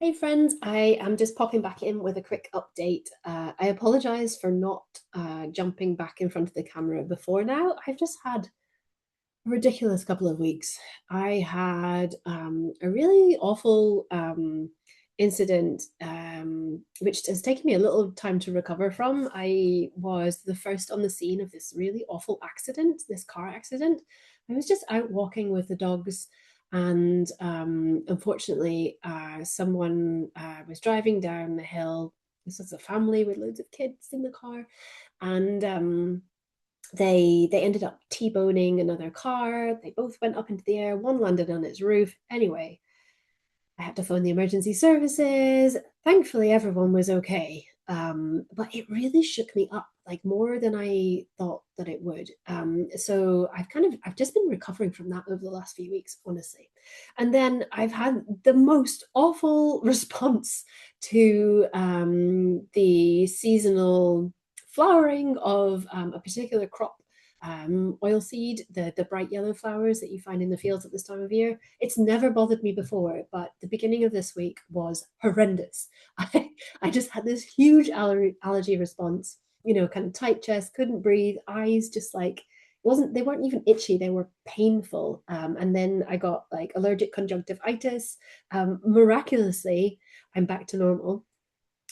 Hey friends, I am just popping back in with a quick update. I apologize for not jumping back in front of the camera before now. I've just had a ridiculous couple of weeks. I had a really awful incident, which has taken me a little time to recover from. I was the first on the scene of this really awful accident, this car accident. I was just out walking with the dogs, and unfortunately, someone was driving down the hill. This was a family with loads of kids in the car, and they ended up T-boning another car. They both went up into the air. One landed on its roof. Anyway, I had to phone the emergency services. Thankfully, everyone was okay. But it really shook me up, like more than I thought that it would. So I've just been recovering from that over the last few weeks, honestly. And then I've had the most awful response to the seasonal flowering of a particular crop, oilseed, the bright yellow flowers that you find in the fields at this time of year. It's never bothered me before, but the beginning of this week was horrendous. I just had this huge allergy response, kind of tight chest, couldn't breathe, eyes just like wasn't they weren't even itchy, they were painful. And then I got like allergic conjunctivitis. Miraculously, I'm back to normal,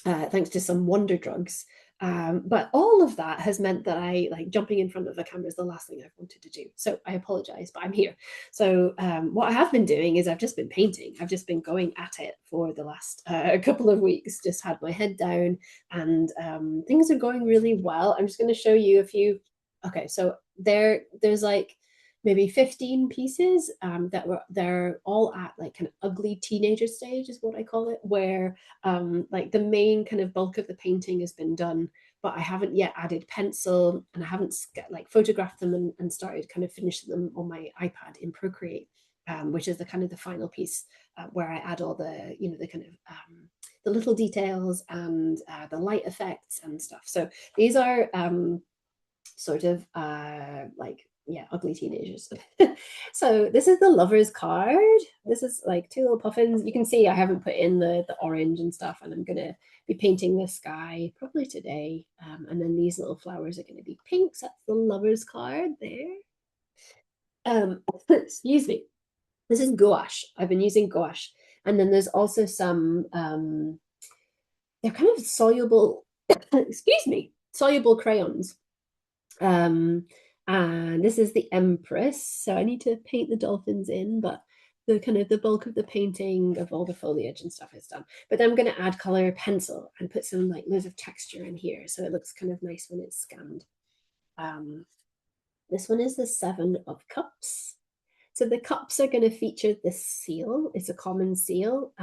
thanks to some wonder drugs. But all of that has meant that I like jumping in front of the camera is the last thing I've wanted to do. So I apologize, but I'm here. So what I have been doing is I've just been painting. I've just been going at it for the last couple of weeks. Just had my head down, and things are going really well. I'm just going to show you a few. Okay, so there's like maybe 15 pieces they're all at like kind of ugly teenager stage is what I call it, where like the main kind of bulk of the painting has been done, but I haven't yet added pencil, and I haven't like photographed them and started kind of finishing them on my iPad in Procreate, which is the kind of the final piece, where I add all the the kind of the little details and the light effects and stuff. So these are sort of like, yeah, ugly teenagers. So this is the lover's card. This is like two little puffins. You can see I haven't put in the orange and stuff, and I'm gonna be painting the sky probably today. And then these little flowers are gonna be pinks. That's the lover's card there. Excuse me. This is gouache. I've been using gouache. And then there's also some they're kind of soluble, excuse me, soluble crayons. Um, and this is the Empress. So I need to paint the dolphins in, but the kind of the bulk of the painting of all the foliage and stuff is done. But then I'm going to add color pencil and put some like loads of texture in here, so it looks kind of nice when it's scanned. Um, this one is the Seven of Cups. So the cups are going to feature this seal. It's a common seal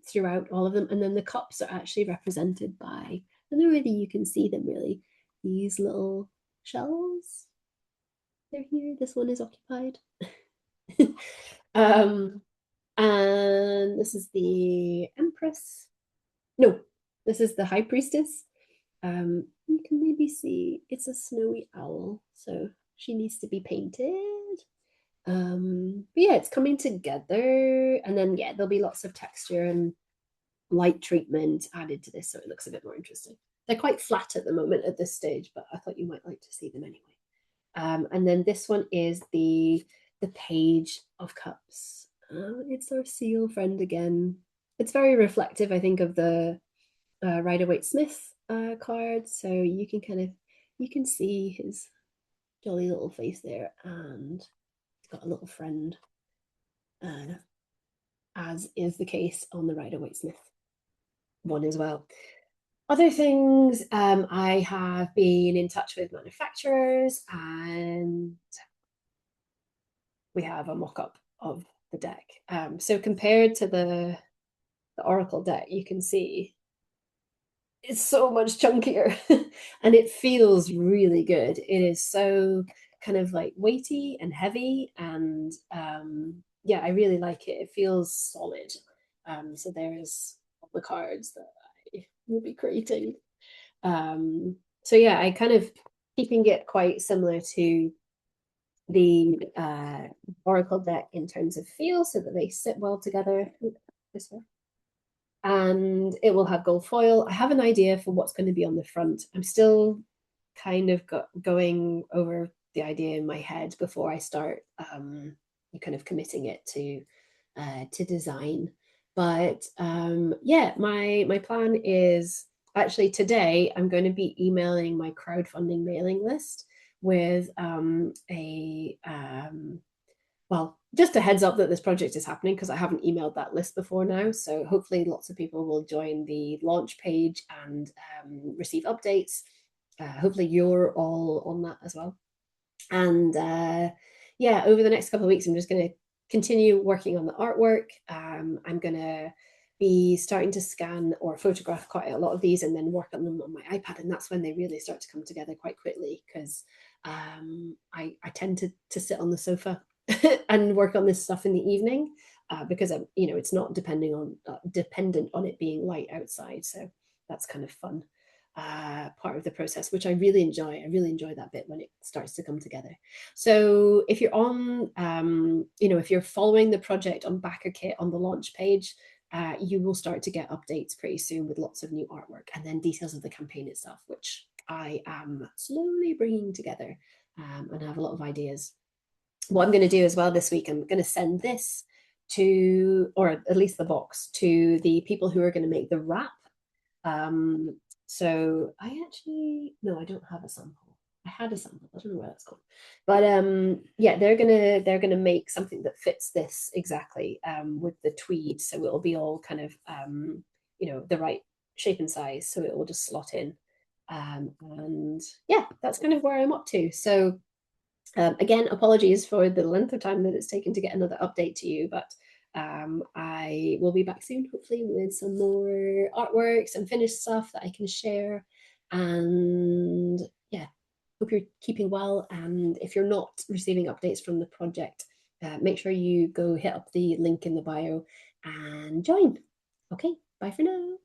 throughout all of them. And then the cups are actually represented by, I don't know whether you can see them really, these little shells. They're here. This one is occupied. um, and this is the Empress. No, this is the High Priestess. You can maybe see it's a snowy owl, so she needs to be painted. But yeah, it's coming together, and then yeah, there'll be lots of texture and light treatment added to this, so it looks a bit more interesting. They're quite flat at the moment at this stage, but I thought you might like to see them anyway. And then this one is the Page of Cups. It's our seal friend again. It's very reflective, I think, of the Rider-Waite-Smith card. So you can you can see his jolly little face there, and he's got a little friend, uh, as is the case on the Rider-Waite-Smith one as well. Other things, I have been in touch with manufacturers, and we have a mock-up of the deck. So compared to the Oracle deck, you can see it's so much chunkier and it feels really good. It is so kind of like weighty and heavy, and yeah, I really like it. It feels solid. So there's all the cards that I will be creating. So yeah, I kind of keeping it quite similar to the Oracle deck in terms of feel, so that they sit well together. This way. and it will have gold foil. I have an idea for what's going to be on the front. I'm still kind of going over the idea in my head before I start kind of committing it to design. But yeah, my plan is actually today I'm going to be emailing my crowdfunding mailing list with a well, just a heads up that this project is happening because I haven't emailed that list before now. So hopefully lots of people will join the launch page and receive updates. Hopefully you're all on that as well. And yeah, over the next couple of weeks, I'm just going to continue working on the artwork. I'm going to be starting to scan or photograph quite a lot of these and then work on them on my iPad. And that's when they really start to come together quite quickly because I tend to sit on the sofa and work on this stuff in the evening because it's not dependent on it being light outside. So that's kind of fun part of the process, which I really enjoy. I really enjoy that bit when it starts to come together. So if you're on, if you're following the project on BackerKit on the launch page, you will start to get updates pretty soon with lots of new artwork and then details of the campaign itself, which I am slowly bringing together and have a lot of ideas. What I'm going to do as well this week, I'm going to send this to, or at least the box, to the people who are going to make the wrap. So I actually, no, I don't have a sample. I had a sample. I don't know where that's gone. But yeah, they're gonna make something that fits this exactly with the tweed. So it'll be all kind of the right shape and size. So it will just slot in. And yeah, that's kind of where I'm up to. So again, apologies for the length of time that it's taken to get another update to you, but I will be back soon, hopefully, with some more artwork, some finished stuff that I can share. And yeah, hope you're keeping well. And if you're not receiving updates from the project, make sure you go hit up the link in the bio and join. Okay, bye for now.